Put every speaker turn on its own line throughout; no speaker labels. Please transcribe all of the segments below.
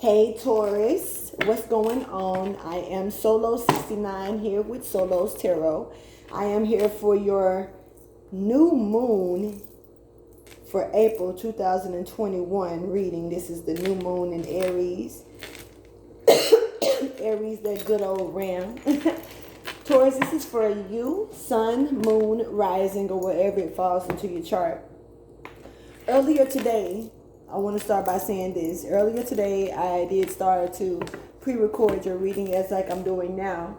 Hey Taurus, what's going on? I am Solo69 here with Solo's Tarot. I am here for your new moon for April 2021 reading. This is the new moon in Aries. Aries, that good old ram. Taurus, this is for you, sun, moon, rising, or wherever it falls into your chart. Earlier today, I want to start by saying this. Earlier today, I did start to pre-record your reading as like I'm doing now.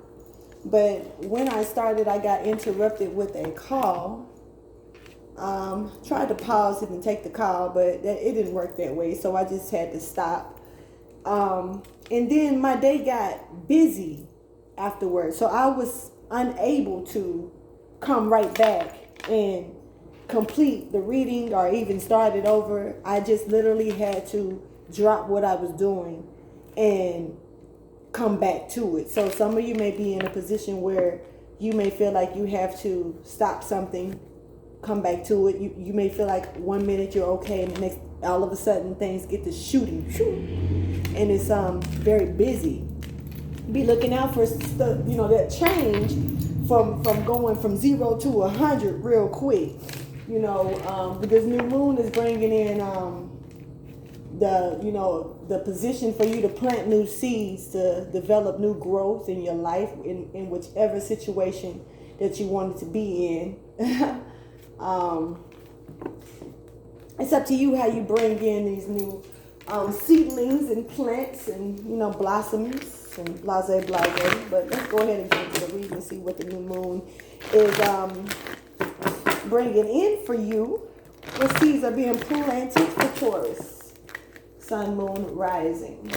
But when I started, I got interrupted with a call. Tried to pause it and take the call, but it didn't work that way. So I just had to stop. And then my day got busy afterwards. So I was unable to come right back and complete the reading or even start it over. I just literally had to drop what I was doing and come back to it. So some of you may be in a position where you may feel like you have to stop something, come back to it. You may feel like 1 minute you're okay and the next, all of a sudden things get to shooting, and it's very busy. Be looking out for that change from going from 0 to 100 real quick. Because new moon is bringing in the position for you to plant new seeds, to develop new growth in your life in whichever situation that you wanted to be in. It's up to you how you bring in these new seedlings and plants and blossoms and blase. But let's go ahead and get into the reading and see what the new moon is bringing in for you. What seeds are being planted for Taurus, sun, moon, rising.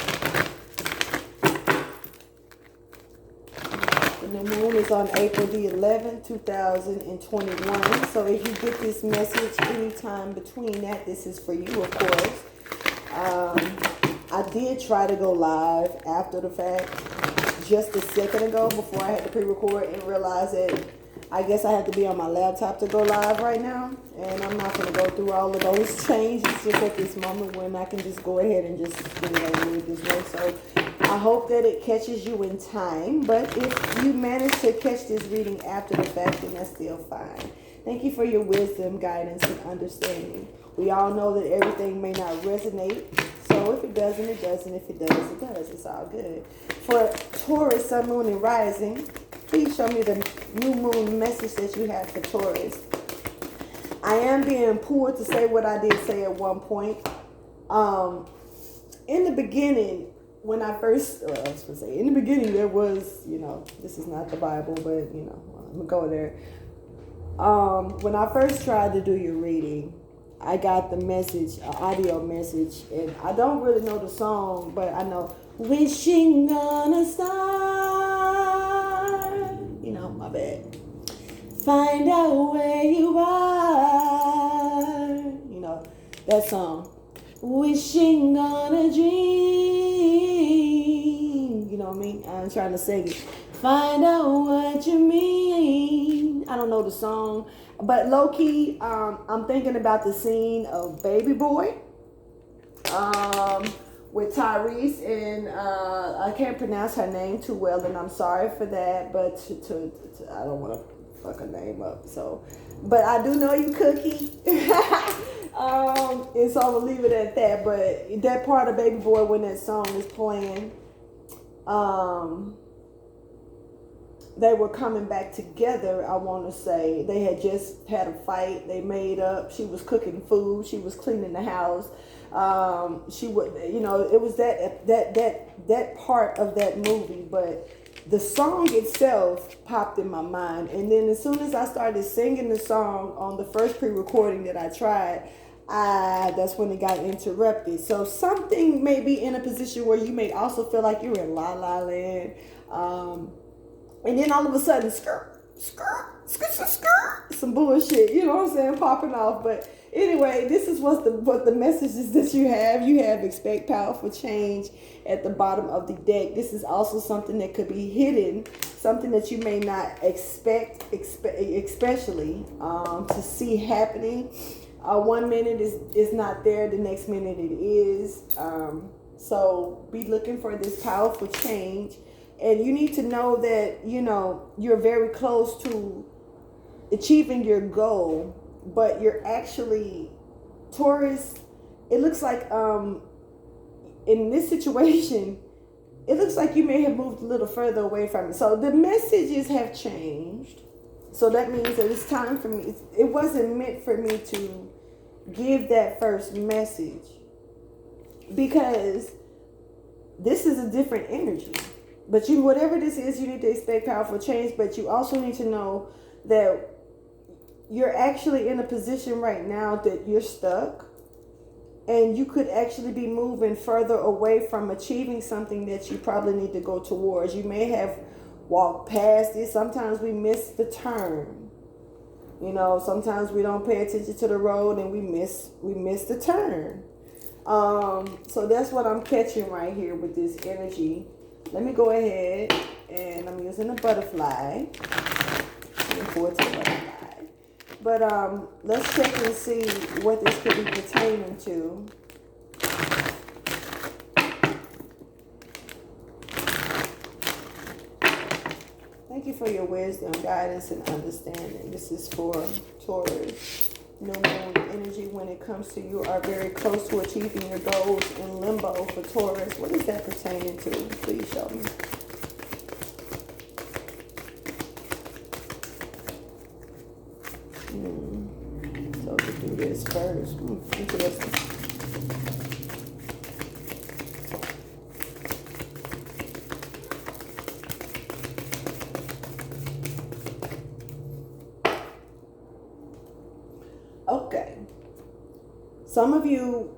The new moon is on April the 11th, 2021. So if you get this message anytime between that, this is for you, of course. I did try to go live after the fact just a second ago before I had to pre-record and realize that I guess I have to be on my laptop to go live right now, and I'm not going to go through all of those changes just at this moment when I can just go ahead and just get it over with this way. So I hope that it catches you in time, but if you manage to catch this reading after the fact, then that's still fine. Thank you for your wisdom, guidance, and understanding. We all know that everything may not resonate, so if it doesn't, it doesn't. If it does, it does. It's all good. For Taurus, sun, moon, and rising, please show me the new moon message that you have for Taurus. I am being pulled to say what I did say at one point. In the beginning, when I first, in the beginning there was, this is not the Bible, but, I'm going to go there. When I first tried to do your reading, I got the message, audio message, and I don't really know the song, but I know, wishing on a star, my bad. Find out where you are, that song. Wishing on a dream, you know what I mean? I'm trying to sing it. Find out what you mean. I don't know the song, but low key, I'm thinking about the scene of Baby Boy, with Tyrese, and I can't pronounce her name too well, and I'm sorry for that, but I don't want to fuck her name up, so, but I do know you, Cookie. And so I'm gonna leave it at that. But that part of Baby Boy, when that song is playing, they were coming back together. I want to say they had just had a fight. They made up. She was cooking food. She was cleaning the house. She would, it was that part of that movie. But the song itself popped in my mind, and then as soon as I started singing the song on the first pre-recording that I tried, that's when it got interrupted. So something may be in a position where you may also feel like you're in La La Land, and then all of a sudden, some bullshit, you know what I'm saying, popping off. But anyway, this is what the messages that you have. You have expect powerful change at the bottom of the deck. This is also something that could be hidden, something that you may not expect especially to see happening. 1 minute is not there, the next minute it is. So be looking for this powerful change. And you need to know that, you're very close to achieving your goal, but you're actually, Taurus, it looks like in this situation, it looks like you may have moved a little further away from it. So the messages have changed. So that means that it's time for me. It wasn't meant for me to give that first message, because this is a different energy. But whatever this is, you need to expect powerful change. But you also need to know that you're actually in a position right now that you're stuck. And you could actually be moving further away from achieving something that you probably need to go towards. You may have walked past it. Sometimes we miss the turn. Sometimes we don't pay attention to the road and we miss the turn. So that's what I'm catching right here with this energy. Let me go ahead, and I'm using a butterfly. Looking forward to the butterfly. But let's check and see what this could be pertaining to. Thank you for your wisdom, guidance, and understanding. This is for Taurus. New moon energy when it comes to you are very close to achieving your goals. In limbo for Taurus. What is that pertaining to? Please show me. So to do this first. Interesting. Okay. Some of you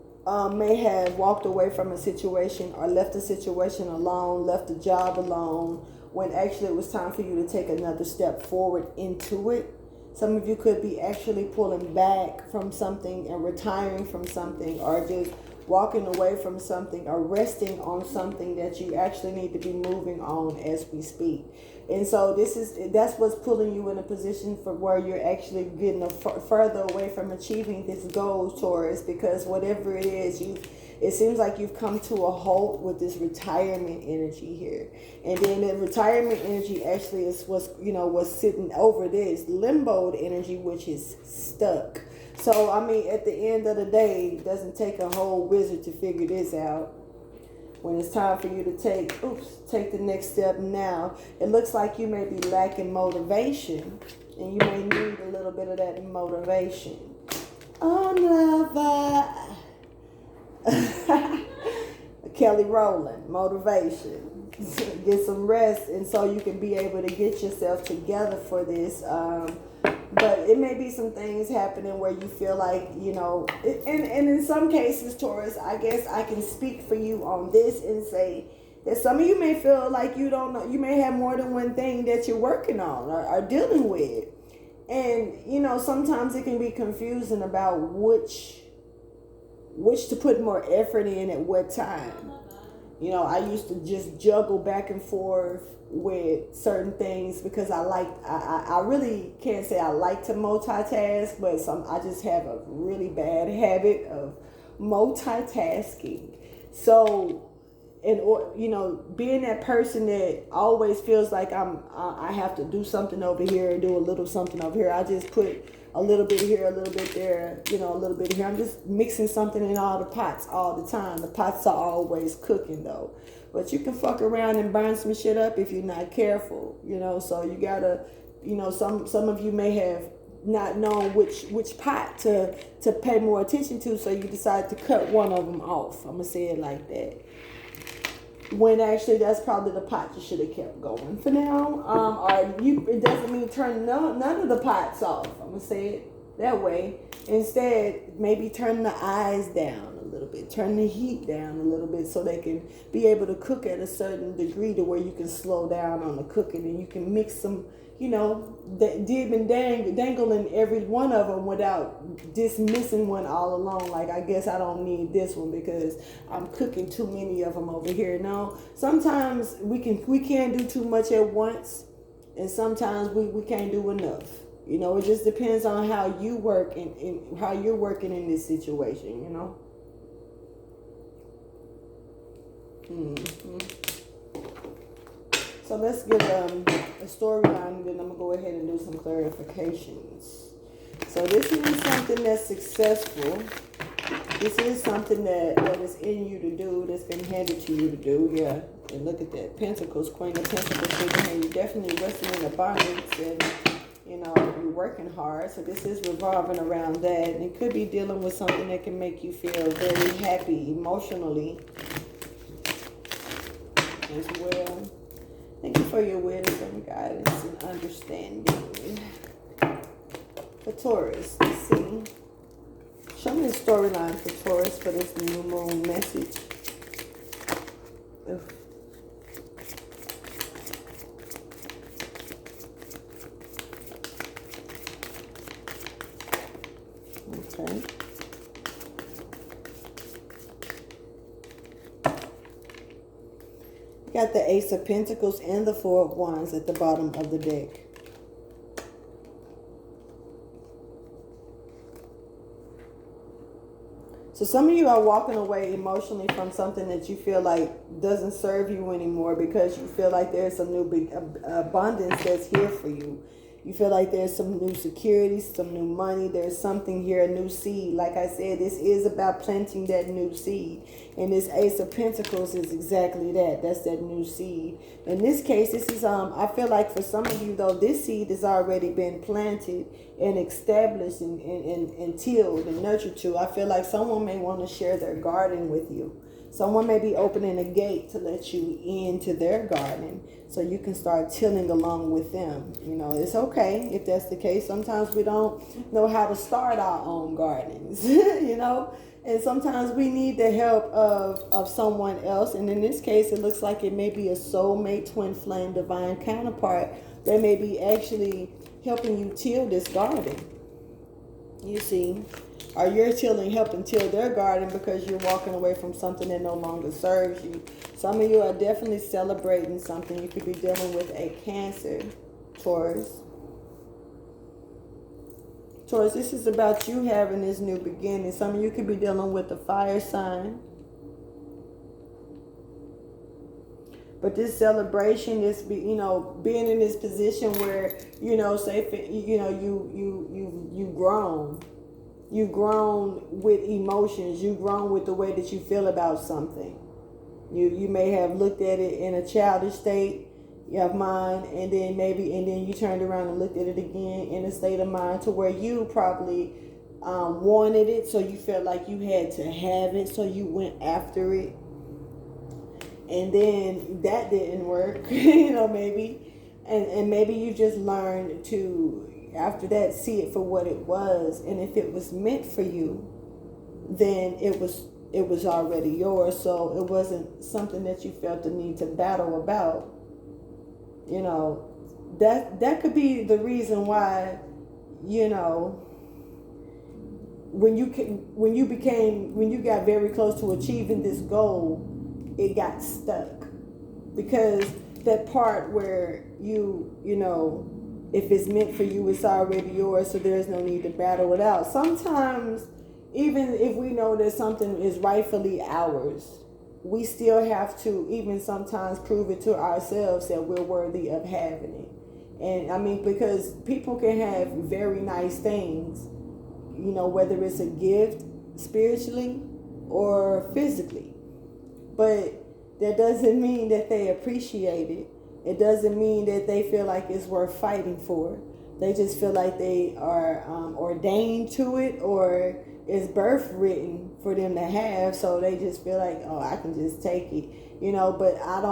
may have walked away from a situation or left a situation alone, left a job alone, when actually it was time for you to take another step forward into it. Some of you could be actually pulling back from something and retiring from something, or just walking away from something, or resting on something that you actually need to be moving on as we speak. And so that's what's pulling you in a position for where you're actually getting further away from achieving this goal, Taurus, because whatever it is, it seems like you've come to a halt with this retirement energy here. And then the retirement energy actually is what's sitting over this limboed energy, which is stuck. So, I mean, at the end of the day, it doesn't take a whole wizard to figure this out. When it's time for you to take the next step now, it looks like you may be lacking motivation, and you may need a little bit of that motivation. Oh, lover. Kelly Rowland, motivation. Get some rest, and so you can be able to get yourself together for this. But it may be some things happening where you feel like, and in some cases, Taurus, I guess I can speak for you on this and say that some of you may feel like you don't know, you may have more than one thing that you're working on or are dealing with. And, sometimes it can be confusing about which to put more effort in at what time. I used to just juggle back and forth with certain things because I really can't say I like to multitask, but I just have a really bad habit of multitasking. So, being that person that always feels like I have to do something over here and do a little something over here, I just put a little bit here, a little bit there, a little bit here. I'm just mixing something in all the pots all the time. The pots are always cooking though. But you can fuck around and burn some shit up if you're not careful, so you gotta, some of you may have not known which pot to pay more attention to, so you decide to cut one of them off. I'm gonna say it like that. When actually that's probably the pot you should have kept going for now. It doesn't mean turn none of the pots off. I'm gonna say it that way. Instead, maybe turn the eyes down a little bit, turn the heat down a little bit, so they can be able to cook at a certain degree to where you can slow down on the cooking, and you can mix some, dangling every one of them without dismissing one all along. Like, I guess I don't need this one because I'm cooking too many of them over here. No, sometimes we can do too much at once, and sometimes we can't do enough. It just depends on how you work and how you're working in this situation, So let's get a storyline, and then I'm going to go ahead and do some clarifications. So this is something that's successful. This is something that is in you to do, that's been handed to you to do. Yeah, and look at that. Pentacles, Queen of Pentacles, and you're definitely resting in abundance, and you're working hard. So this is revolving around that. And it could be dealing with something that can make you feel very happy emotionally as well. Thank you for your wisdom, guidance, and understanding. For Taurus, let's see. Show me the storyline for Taurus for this new moon message. Ugh. Okay. Got the Ace of Pentacles and the Four of Wands at the bottom of the deck. So some of you are walking away emotionally from something that you feel like doesn't serve you anymore, because you feel like there's some new big abundance that's here for you. You feel like there's some new security, some new money. There's something here, a new seed. Like I said, this is about planting that new seed. And this Ace of Pentacles is exactly that. That's that new seed. In this case, this is, I feel like for some of you, though, this seed has already been planted and established and tilled and nurtured to. I feel like someone may want to share their garden with you. Someone may be opening a gate to let you into their garden so you can start tilling along with them. It's okay if that's the case. Sometimes we don't know how to start our own gardens, and sometimes we need the help of someone else. And in this case, it looks like it may be a soulmate, twin flame, divine counterpart that may be actually helping you till this garden. You see, or you're helping till their garden because you're walking away from something that no longer serves you. Some of you are definitely celebrating something. You could be dealing with a Cancer, Taurus. Taurus, this is about you having this new beginning. Some of you could be dealing with a fire sign. But this celebration, this being in this position where say you've grown. You've grown with emotions. You've grown with the way that you feel about something. You may have looked at it in a childish state of mind, and then you turned around and looked at it again in a state of mind to where you probably wanted it, so you felt like you had to have it, so you went after it. And then that didn't work, maybe. And maybe you just learned to, after that, see it for what it was. And if it was meant for you, then it was already yours. So it wasn't something that you felt the need to battle about. That could be the reason why, when you got very close to achieving this goal, it got stuck. Because that part where if it's meant for you, it's already yours, so there's no need to battle it out. Sometimes, even if we know that something is rightfully ours, we still have to even sometimes prove it to ourselves that we're worthy of having it. And because people can have very nice things, whether it's a gift spiritually or physically, but that doesn't mean that they appreciate it. It doesn't mean that they feel like it's worth fighting for. They just feel like they are ordained to it, or it's birth written for them to have. So they just feel like, oh, I can just take it, but I'm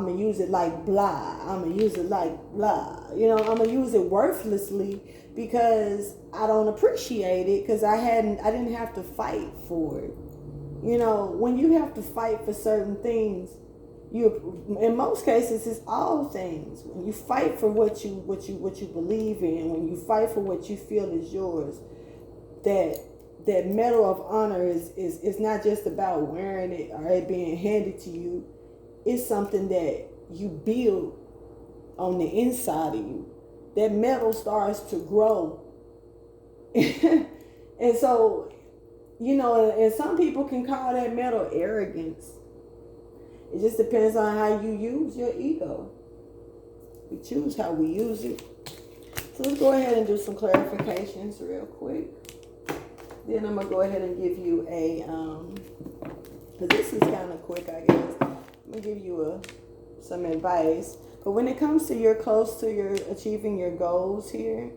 going to use it like blah. I'm going to use it like blah. I'm going to use it worthlessly because I don't appreciate it, because I didn't have to fight for it. When you have to fight for certain things, in most cases, it's all things. When you fight for what you believe in, when you fight for what you feel is yours, that medal of honor is not just about wearing it or it being handed to you. It's something that you build on the inside of you. That medal starts to grow. And so, and some people can call that medal arrogance. It just depends on how you use your ego. We choose how we use it. So let's go ahead and do some clarifications real quick. Then I'm going to go ahead and give you a, because this is kind of quick, I guess. I'm going to give you some advice. But when it comes to you're close to your achieving your goals here,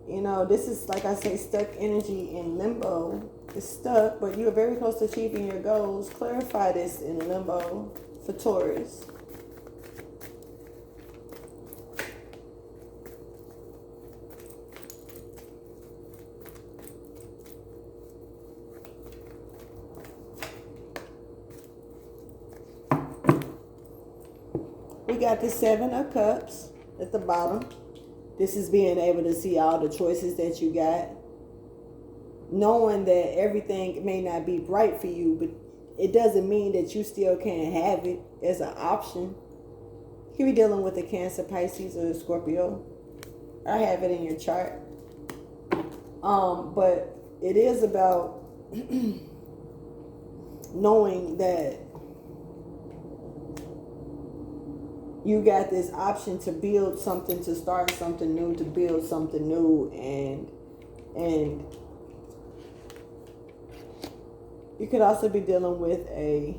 you know, this is, like I say, stuck energy in limbo. It's stuck, but you're very close to achieving your goals. Clarify this in limbo for Taurus. We got the 7 of Cups at the bottom. This is being able to see all the choices that you got. Knowing that everything may not be right for you, but it doesn't mean that you still can't have it as an option. You could be dealing with a Cancer, Pisces, or a Scorpio. I have it in your chart. But it is about knowing that you got this option to build something, to start something new, to build something new, and you could also be dealing with a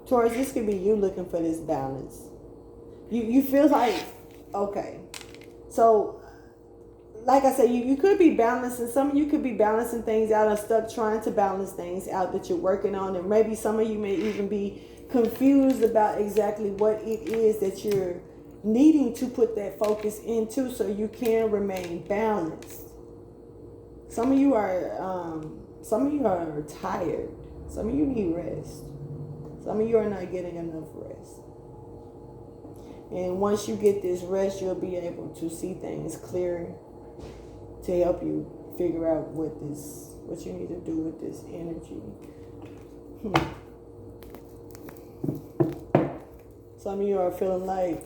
Taurus. This could be you looking for this balance. You feel like, okay, so like I said, you could be balancing, some of you could be balancing things out and stuck trying to balance things out that you're working on, and maybe some of you may even be confused about exactly what it is that you're needing to put that focus into so you can remain balanced. Some of you are tired. Some of you need rest. Some of you are not getting enough rest. And once you get this rest, you'll be able to see things clearer to help you figure out what you need to do with this energy. Some of you are feeling like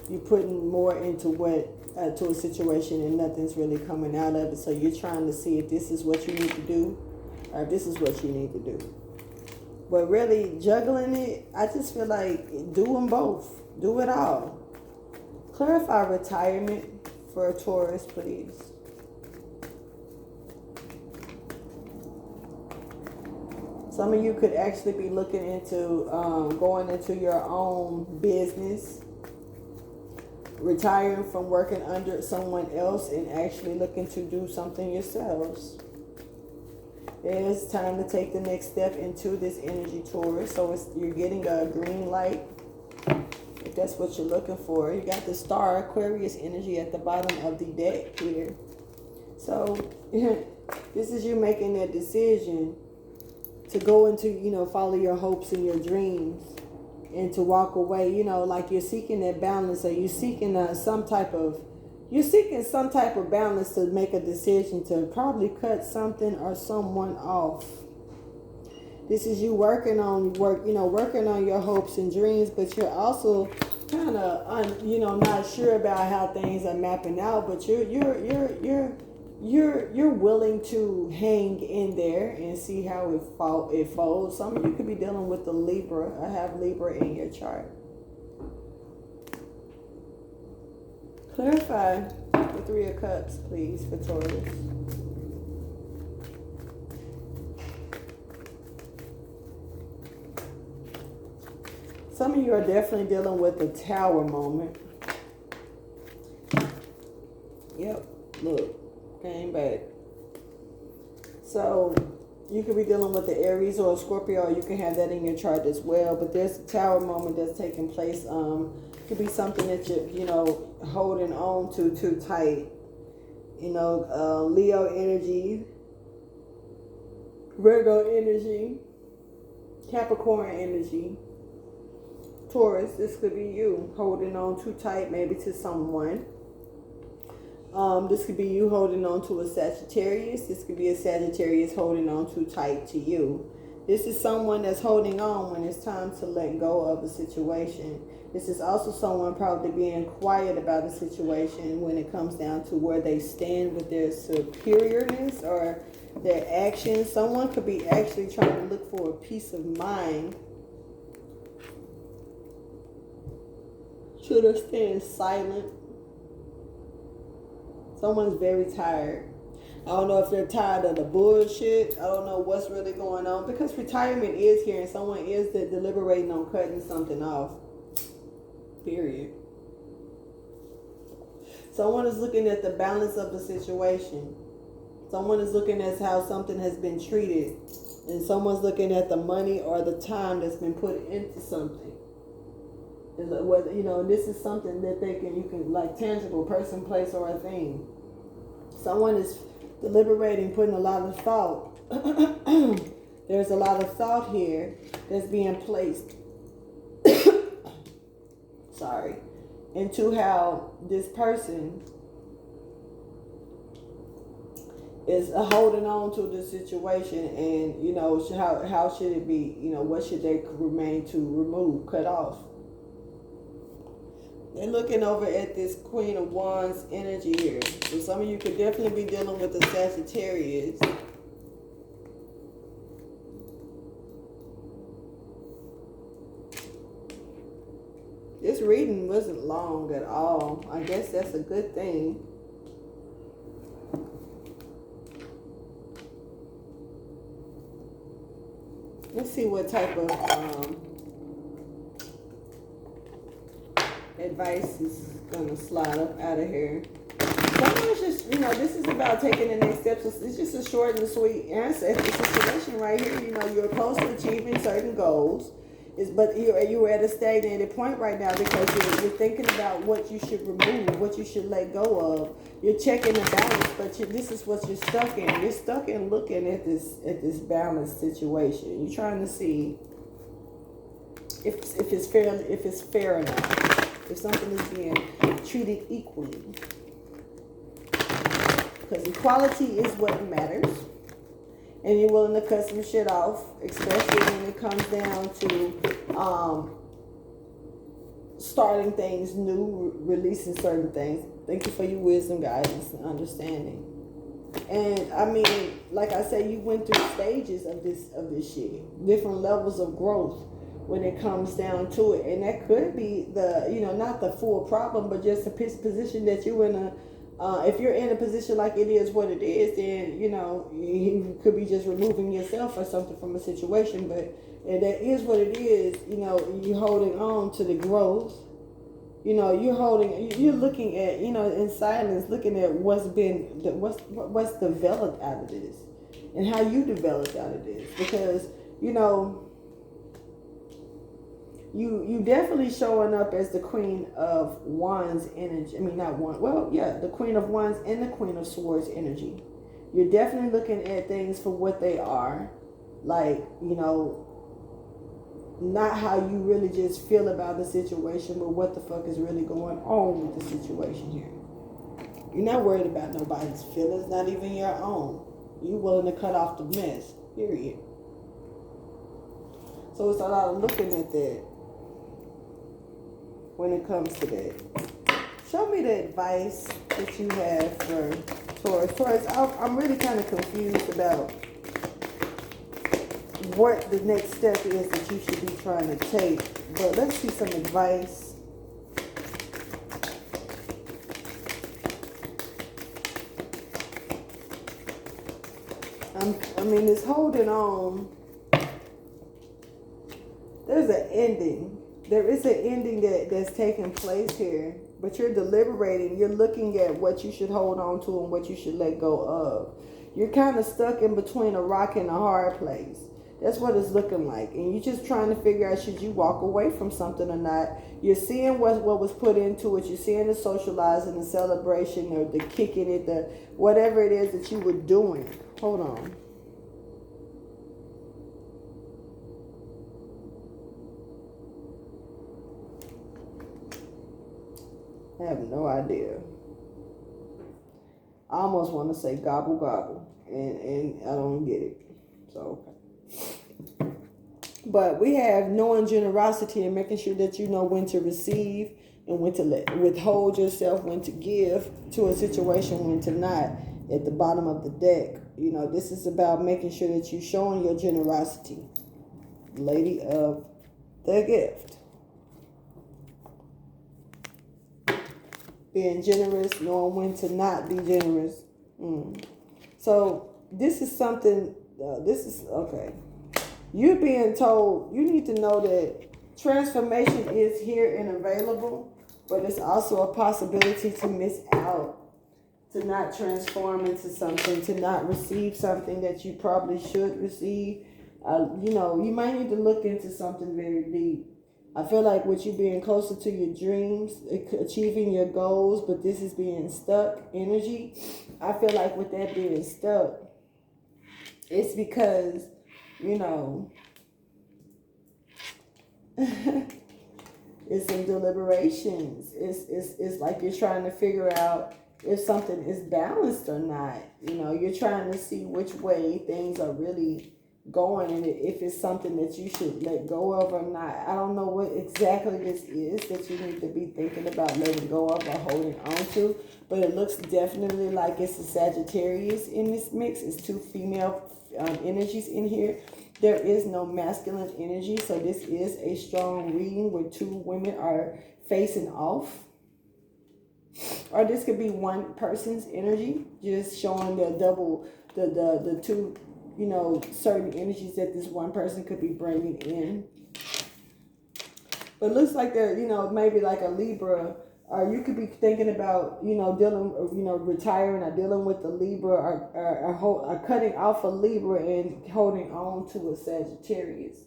you're putting more into to a situation and nothing's really coming out of it. So you're trying to see if this is what you need to do or if this is what you need to do. But really juggling it, I just feel like do them both. Do it all. Clarify retirement for a Taurus, please. Some of you could actually be looking into going into your own business, retiring from working under someone else and actually looking to do something yourselves. It's time to take the next step into this energy, Taurus. So you're getting a green light if that's what you're looking for. You got the star Aquarius energy at the bottom of the deck here. So this is you making that decision to go into, follow your hopes and your dreams and to walk away, like you're seeking that balance, or you're seeking some type of balance to make a decision to probably cut something or someone off. This is you working on your hopes and dreams, but you're also kind of, not sure about how things are mapping out, but you're willing to hang in there and see how it folds. Some of you could be dealing with the Libra. I have Libra in your chart. Clarify the 3 of Cups, please, for Taurus. Some of you are definitely dealing with the Tower moment. Yep, look, came back. So you could be dealing with the Aries or a Scorpio, or you can have that in your chart as well. But there's a Tower moment that's taking place. Could be something that you're, holding on to too tight. Leo energy, Virgo energy, Capricorn energy. Taurus, this could be you holding on too tight maybe to someone. This could be you holding on to a Sagittarius. This could be a Sagittarius holding on too tight to you. This is someone that's holding on when it's time to let go of a situation. This is also someone probably being quiet about a situation when it comes down to where they stand with their superiorness or their actions. Someone could be actually trying to look for a peace of mind Should have stayed silent. Someone's very tired. I don't know if they're tired of the bullshit. I don't know what's really going on. Because retirement is here and someone is deliberating on cutting something off. Period. Someone is looking at the balance of the situation. Someone is looking at how something has been treated. And someone's looking at the money or the time that's been put into something. Whether, you know, this is something that you can like tangible, person, place, or a thing. Someone is deliberating, putting a lot of thought. There's a lot of thought here that's being placed into how this person is holding on to the situation, and you know, how should it be, you know, what should they remain to remove, cut off. They're looking over at this Queen of Wands energy here. So some of you could definitely be dealing with the Sagittarius. This reading wasn't long at all. I guess that's a good thing. Let's see what type of advice is going to slide up out of here. Someone's just, you know, this is about taking the next steps. It's just a short and sweet answer. It's a situation right here. You know, you're close to achieving certain goals. But you're at a stagnated point right now because you're thinking about what you should remove, what you should let go of. You're checking the balance, but this is what you're stuck in. You're stuck in looking at this balanced situation. You're trying to see if it's fair enough. If something is being treated equally. Because equality is what matters. And you're willing to cut some shit off, especially when it comes down to starting things new, releasing certain things. Thank you for your wisdom, guidance, and understanding. And I mean, like I said, you went through stages of this shit, different levels of growth when it comes down to it. And that could be the, you know, not the full problem, but just a position that you're in a, if you're in a position like it is what it is, then, you know, you could be just removing yourself or something from a situation. But that is what it is. You know, you're holding on to the growth. You know, you're looking at, you know, in silence, looking at what's developed out of this and how you developed out of this. Because, you know, you definitely showing up as the Queen of Wands energy. I mean, not one. Well, yeah, the Queen of Wands and the Queen of Swords energy. You're definitely looking at things for what they are. Like, you know, not how you really just feel about the situation, but what the fuck is really going on with the situation here. You're not worried about nobody's feelings, not even your own. You're willing to cut off the mess, period. So it's a lot of looking at that when it comes to that. Show me the advice that you have for Taurus. Taurus, I'm really kind of confused about what the next step is that you should be trying to take. But let's see some advice. I mean, it's holding on. There's an ending. There is an ending that's taking place here. But you're deliberating. You're looking at what you should hold on to and what you should let go of. You're kind of stuck in between a rock and a hard place. That's what it's looking like. And you're just trying to figure out, should you walk away from something or not? You're seeing what was put into it. You're seeing the socializing, the celebration, or the kicking it, the whatever it is that you were doing. Hold on. I have no idea. I almost want to say gobble gobble, and I don't get it. So, but we have knowing generosity and making sure that you know when to receive and when to withhold yourself, when to give to a situation, when to not. At the bottom of the deck, you know, this is about making sure that you're showing your generosity. Lady of the Gift. being generous, knowing when to not be generous. So this is something, okay. You're being told, you need to know that transformation is here and available, but it's also a possibility to miss out, to not transform into something, to not receive something that you probably should receive. You might need to look into something very deep. I feel like with you being closer to your dreams, achieving your goals, but this is being stuck energy. I feel like with that being stuck, it's because, it's some deliberations. It's like you're trying to figure out if something is balanced or not. You're trying to see which way things are really going and if it's something that you should let go of or not. I don't know what exactly this is that you need to be thinking about letting go of or holding on to, but it looks definitely like it's a Sagittarius in this mix. It's two female energies in here. There is no masculine energy, so this is a strong reading where two women are facing off. Or this could be one person's energy, just showing the two, certain energies that this one person could be bringing in. But it looks like they're, maybe like a Libra, or you could be thinking about, dealing, retiring or dealing with the Libra, or cutting off a Libra and holding on to a Sagittarius.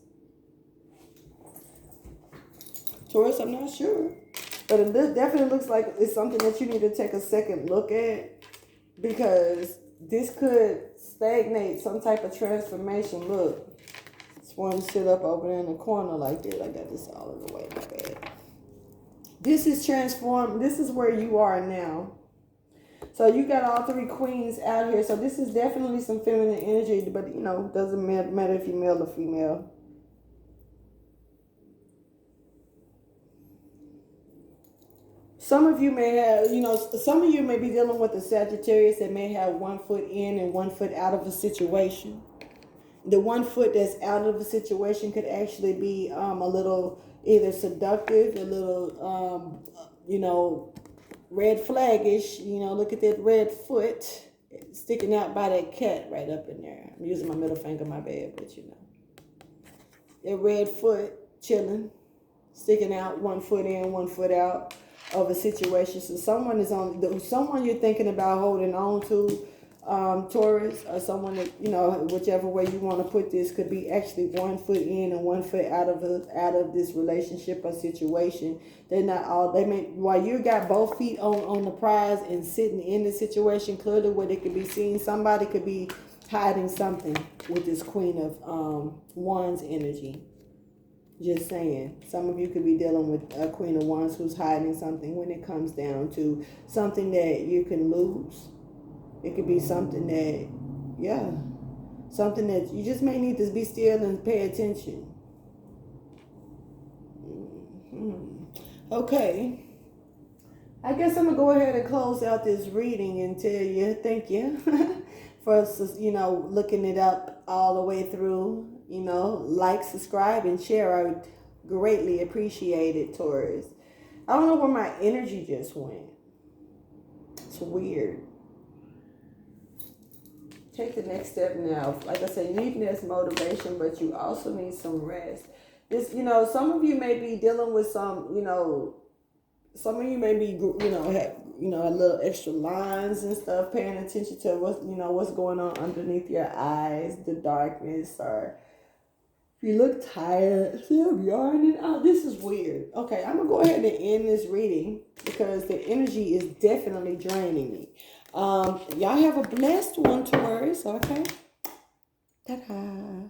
Taurus, I'm not sure. But it definitely looks like it's something that you need to take a second look at, because this could stagnate some type of transformation. Look, this one sit up over there in the corner like that. I got this all in the way, my bad. This is transformed. This is where you are now. So you got all three queens out here. So this is definitely some feminine energy, but doesn't matter if you're male or female. Some of you may have, some of you may be dealing with a Sagittarius that may have 1 foot in and 1 foot out of a situation. The 1 foot that's out of the situation could actually be a little either seductive, a little, red flaggish. Look at that red foot sticking out by that cat right up in there. I'm using my middle finger, my bad, but that red foot chilling, sticking out, 1 foot in, 1 foot out of a situation. So someone you're thinking about holding on to, Taurus, or someone that, whichever way you want to put this, could be actually 1 foot in and 1 foot out of this relationship or situation. They're not all, while you got both feet on the prize and sitting in the situation, clearly what it could be seen, somebody could be hiding something with this Queen of Wands energy. Just saying, some of you could be dealing with a Queen of Wands who's hiding something when it comes down to something that you can lose. It could be something that, something that you just may need to be still and pay attention. Okay. I guess I'm going to go ahead and close out this reading and tell you thank you for, looking it up all the way through. Like, subscribe, and share. I greatly appreciate it, Taurus. I don't know where my energy just went. It's weird. Take the next step now. Like I said, you need this motivation, but you also need some rest. This, some of you may be dealing with some of you may be, have, a little extra lines and stuff, paying attention to what's going on underneath your eyes, the darkness, or if you look tired, see I'm yarning. Oh, this is weird. Okay, I'm going to go ahead and end this reading because the energy is definitely draining me. Y'all have a blessed one, Taurus, okay? Ta-da.